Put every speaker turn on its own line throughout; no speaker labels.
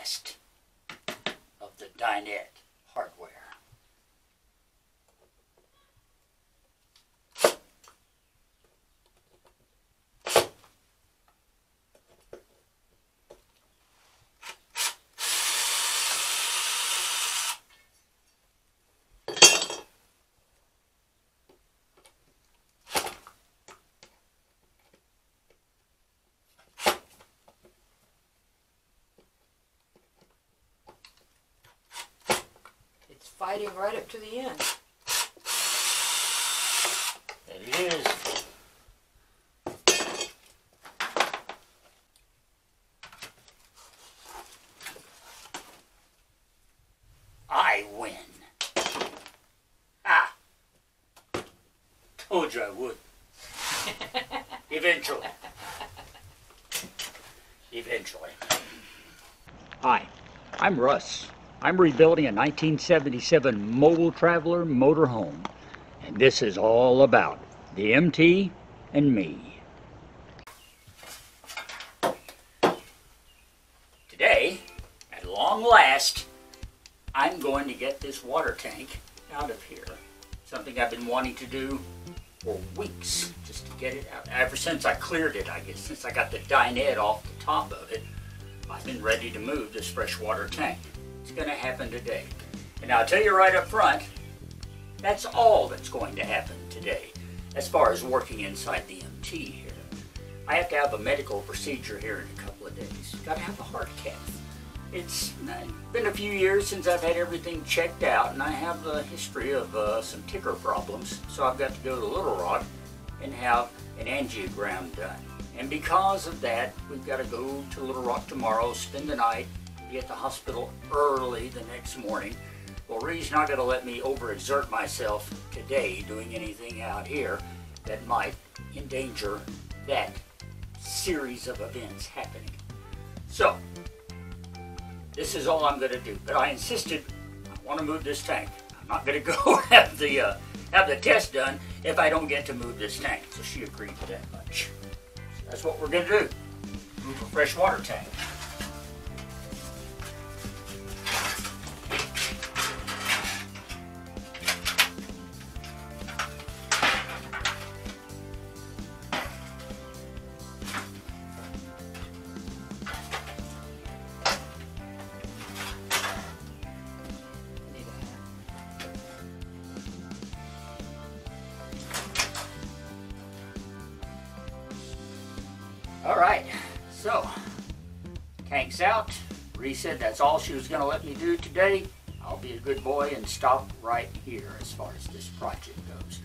last of the dinette hardware.
Fighting right up to the end.
There it is. I win. Ah. Told you I would. Eventually. Eventually. Hi, I'm Russ. I'm rebuilding a 1977 mobile traveler motorhome, and this is all about the MT and me. Today, at long last, I'm going to get this water tank out of here. Something I've been wanting to do for weeks, just to get it out. Ever since I cleared it, I guess, since I got the dinette off the top of it, I've been ready to move this freshwater tank. It's going to happen today. And I'll tell you right up front, that's all that's going to happen today as far as working inside the MT here. I have to have a medical procedure here in a couple of days. Got to have a heart cath. It's been a few years since I've had everything checked out, and I have a history of some ticker problems, so I've got to go to Little Rock and have an angiogram done. And because of that, we've got to go to Little Rock tomorrow, spend the night, be at the hospital early the next morning. Well, Ree's not going to let me overexert myself today doing anything out here that might endanger that series of events happening. So, this is all I'm going to do. But I insisted I want to move this tank. I'm not going to go have the test done if I don't get to move this tank. So she agreed to that much. So that's what we're going to do. Move a freshwater tank. All right, so tank's out. Ree said that's all she was going to let me do today. I'll be a good boy and stop right here as far as this project goes.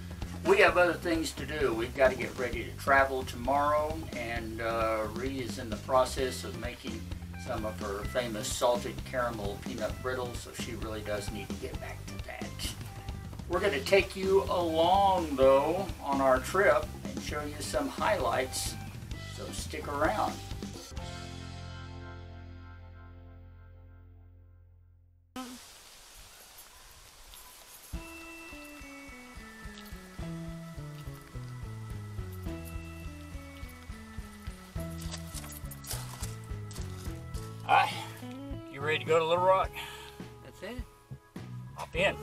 We have other things to do. We've got to get ready to travel tomorrow, and Ree is in the process of making some of her famous salted caramel peanut brittle, so she really does need to get back to that. We're going to take you along, though, on our trip and show you some highlights. So stick around. Alright, you ready to go to Little Rock?
That's it.
Hop in.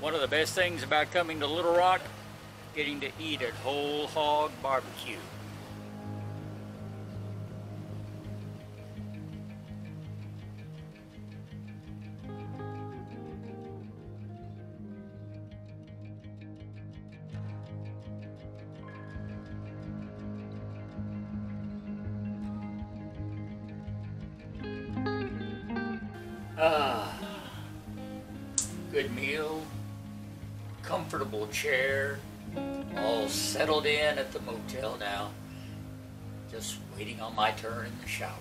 One of the best things about coming to Little Rock, getting to eat at Whole Hog Barbeque. Good meal, comfortable chair, all settled in at the motel now, just waiting on my turn in the shower.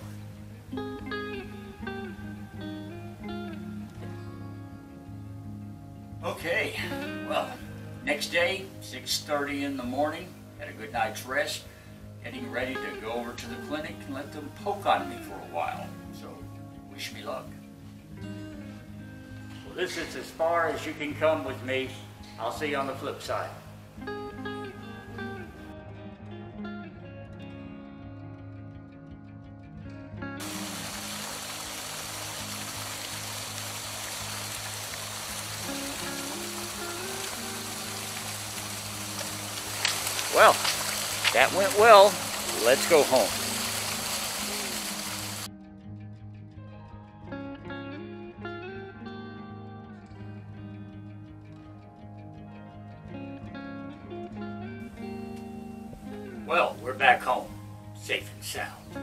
Okay, well, next day, 6:30 in the morning, had a good night's rest, getting ready to go over to the clinic and let them poke on me for a while, so wish me luck. This is as far as you can come with me. I'll see you on the flip side. Well, that went well. Let's go home. Well, we're back home, safe and sound.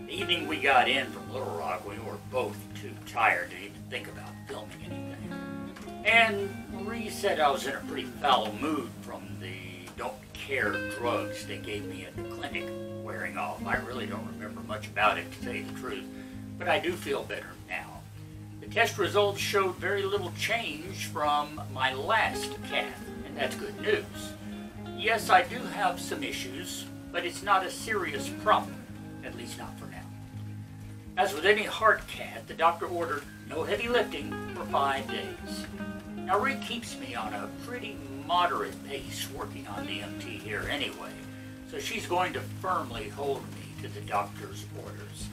The evening we got in from Little Rock, we were both too tired to even think about filming anything. And Marie said I was in a pretty foul mood from the don't care drugs they gave me at the clinic wearing off. I really don't remember much about it, to tell you the truth, but I do feel better now. The test results showed very little change from my last cath, and that's good news. Yes, I do have some issues, but it's not a serious problem, at least not for now. As with any heart cath, the doctor ordered no heavy lifting for 5 days. Now, Rick keeps me on a pretty moderate pace working on the MT here anyway, so she's going to firmly hold me to the doctor's orders,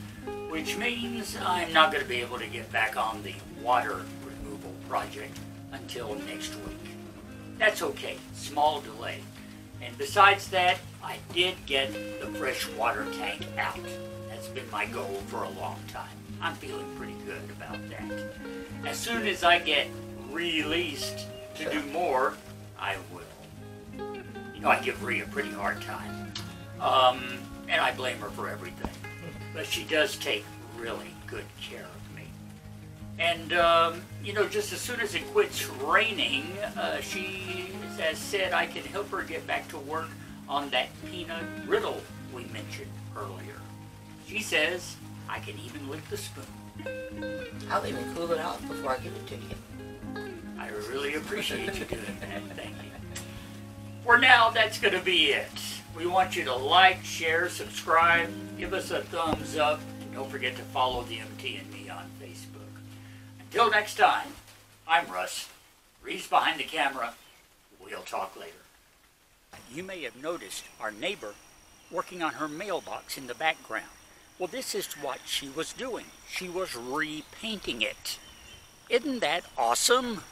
which means I'm not going to be able to get back on the water removal project until next week. That's okay, small delay. And besides that, I did get the fresh water tank out. That's been my goal for a long time. I'm feeling pretty good about that. As soon as I get released to do more, I will. You know, I give Rhea a pretty hard time. And I blame her for everything. But she does take really good care of me. And, you know, just as soon as it quits raining, she has said I can help her get back to work on that peanut riddle we mentioned earlier. She says I can even lick the spoon.
I'll even cool it off before I give it to you.
I really appreciate you doing that. Thank you. For now, that's going to be it. We want you to like, share, subscribe, give us a thumbs up, and don't forget to follow the MT and me on Facebook. Until next time, I'm Russ. Ree's behind the camera. We'll talk later. You may have noticed our neighbor working on her mailbox in the background. Well, this is what she was doing. She was repainting it. Isn't that awesome?